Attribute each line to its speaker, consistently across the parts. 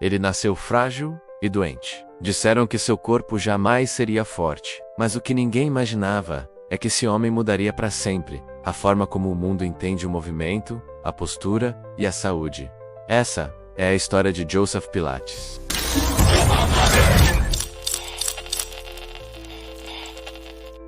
Speaker 1: Ele nasceu frágil e doente. Disseram que seu corpo jamais seria forte, mas o que ninguém imaginava é que esse homem mudaria para sempre a forma como o mundo entende o movimento, a postura e a saúde. Essa é a história de Joseph Pilates.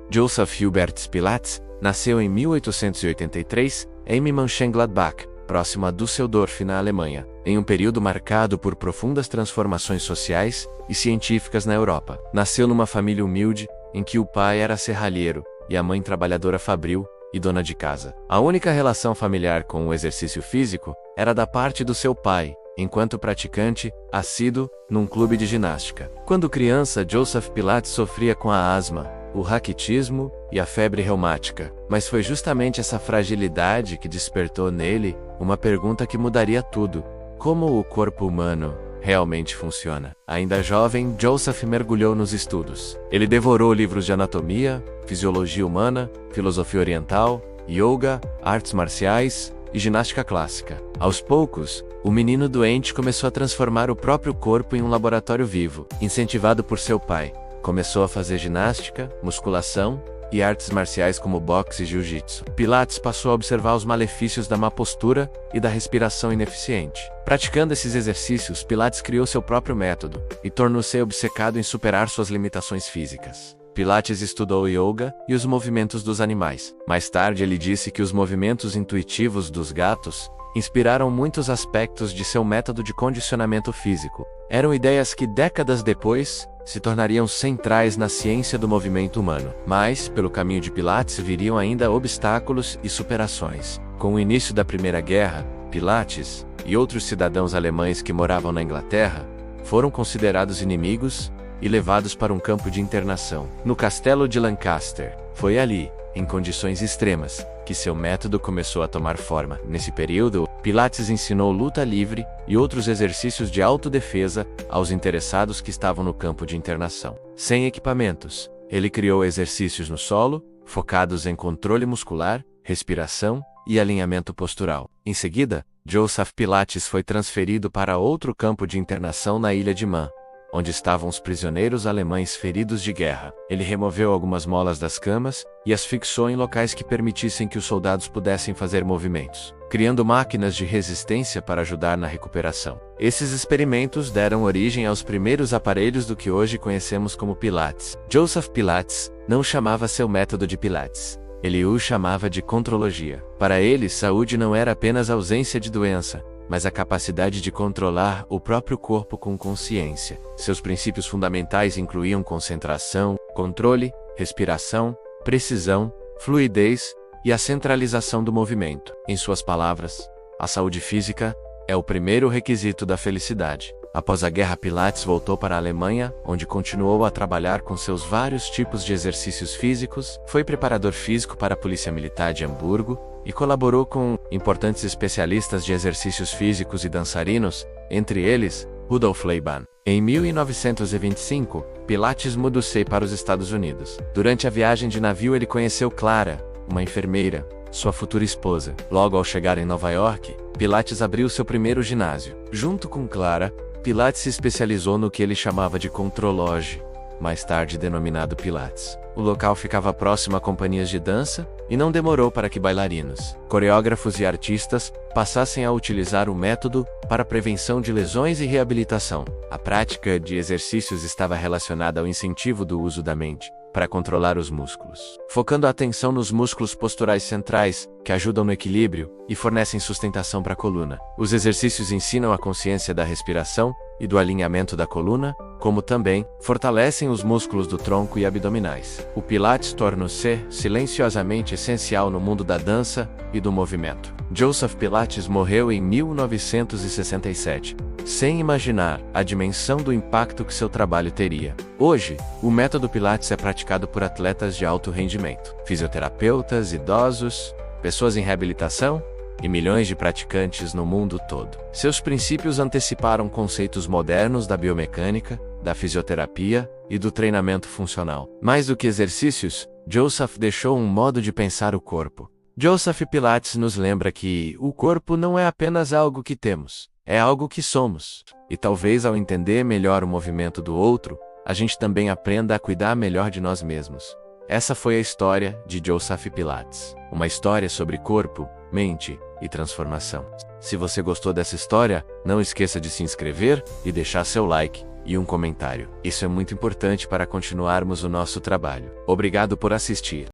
Speaker 1: Joseph Hubert Pilates nasceu em 1883 em Mönchengladbach, próximo a Düsseldorf, na Alemanha, em um período marcado por profundas transformações sociais e científicas na Europa. Nasceu numa família humilde, em que o pai era serralheiro e a mãe trabalhadora fabril e dona de casa. A única relação familiar com o exercício físico era da parte do seu pai, enquanto praticante assíduo num clube de ginástica. Quando criança, Joseph Pilates sofria com a asma, o raquitismo e a febre reumática, mas foi justamente essa fragilidade que despertou nele uma pergunta que mudaria tudo: como o corpo humano realmente funciona? Ainda jovem, Joseph mergulhou nos estudos. Ele devorou livros de anatomia, fisiologia humana, filosofia oriental, yoga, artes marciais e ginástica clássica. Aos poucos, o menino doente começou a transformar o próprio corpo em um laboratório vivo. Incentivado por seu pai, começou a fazer ginástica, musculação e artes marciais como boxe e jiu-jitsu. Pilates passou a observar os malefícios da má postura e da respiração ineficiente. Praticando esses exercícios, Pilates criou seu próprio método e tornou-se obcecado em superar suas limitações físicas. Pilates estudou yoga e os movimentos dos animais. Mais tarde, ele disse que os movimentos intuitivos dos gatos inspiraram muitos aspectos de seu método de condicionamento físico. Eram ideias que, décadas depois, se tornariam centrais na ciência do movimento humano. Mas, pelo caminho de Pilates viriam ainda obstáculos e superações. Com o início da Primeira Guerra, Pilates e outros cidadãos alemães que moravam na Inglaterra foram considerados inimigos e levados para um campo de internação no Castelo de Lancaster. Foi ali, em condições extremas, que seu método começou a tomar forma. Nesse período, Pilates ensinou luta livre e outros exercícios de autodefesa aos interessados que estavam no campo de internação. Sem equipamentos, ele criou exercícios no solo, focados em controle muscular, respiração e alinhamento postural. Em seguida, Joseph Pilates foi transferido para outro campo de internação na ilha de Man, onde estavam os prisioneiros alemães feridos de guerra. Ele removeu algumas molas das camas e as fixou em locais que permitissem que os soldados pudessem fazer movimentos, criando máquinas de resistência para ajudar na recuperação. Esses experimentos deram origem aos primeiros aparelhos do que hoje conhecemos como Pilates. Joseph Pilates não chamava seu método de Pilates. Ele o chamava de contrologia. Para ele, saúde não era apenas ausência de doença, mas a capacidade de controlar o próprio corpo com consciência. Seus princípios fundamentais incluíam concentração, controle, respiração, precisão, fluidez e a centralização do movimento. Em suas palavras, a saúde física é o primeiro requisito da felicidade. Após a guerra, Pilates voltou para a Alemanha, onde continuou a trabalhar com seus vários tipos de exercícios físicos, foi preparador físico para a Polícia Militar de Hamburgo e colaborou com importantes especialistas de exercícios físicos e dançarinos, entre eles, Rudolf Laban. Em 1925, Pilates mudou-se para os Estados Unidos. Durante a viagem de navio, ele conheceu Clara, uma enfermeira, sua futura esposa. Logo ao chegar em Nova York, Pilates abriu seu primeiro ginásio. Junto com Clara, Pilates se especializou no que ele chamava de controloge, mais tarde denominado Pilates. O local ficava próximo a companhias de dança e não demorou para que bailarinos, coreógrafos e artistas passassem a utilizar o método para prevenção de lesões e reabilitação. A prática de exercícios estava relacionada ao incentivo do uso da mente para controlar os músculos, focando a atenção nos músculos posturais centrais, que ajudam no equilíbrio e fornecem sustentação para a coluna. Os exercícios ensinam a consciência da respiração e do alinhamento da coluna, como também fortalecem os músculos do tronco e abdominais. O Pilates tornou-se silenciosamente essencial no mundo da dança e do movimento. Joseph Pilates morreu em 1967, sem imaginar a dimensão do impacto que seu trabalho teria. Hoje, o método Pilates é praticado por atletas de alto rendimento, fisioterapeutas, idosos, pessoas em reabilitação e milhões de praticantes no mundo todo. Seus princípios anteciparam conceitos modernos da biomecânica, da fisioterapia e do treinamento funcional. Mais do que exercícios, Joseph deixou um modo de pensar o corpo. Joseph Pilates nos lembra que o corpo não é apenas algo que temos, é algo que somos. E talvez ao entender melhor o movimento do outro, a gente também aprenda a cuidar melhor de nós mesmos. Essa foi a história de Joseph Pilates. Uma história sobre corpo, mente e transformação. Se você gostou dessa história, não esqueça de se inscrever e deixar seu like e um comentário. Isso é muito importante para continuarmos o nosso trabalho. Obrigado por assistir.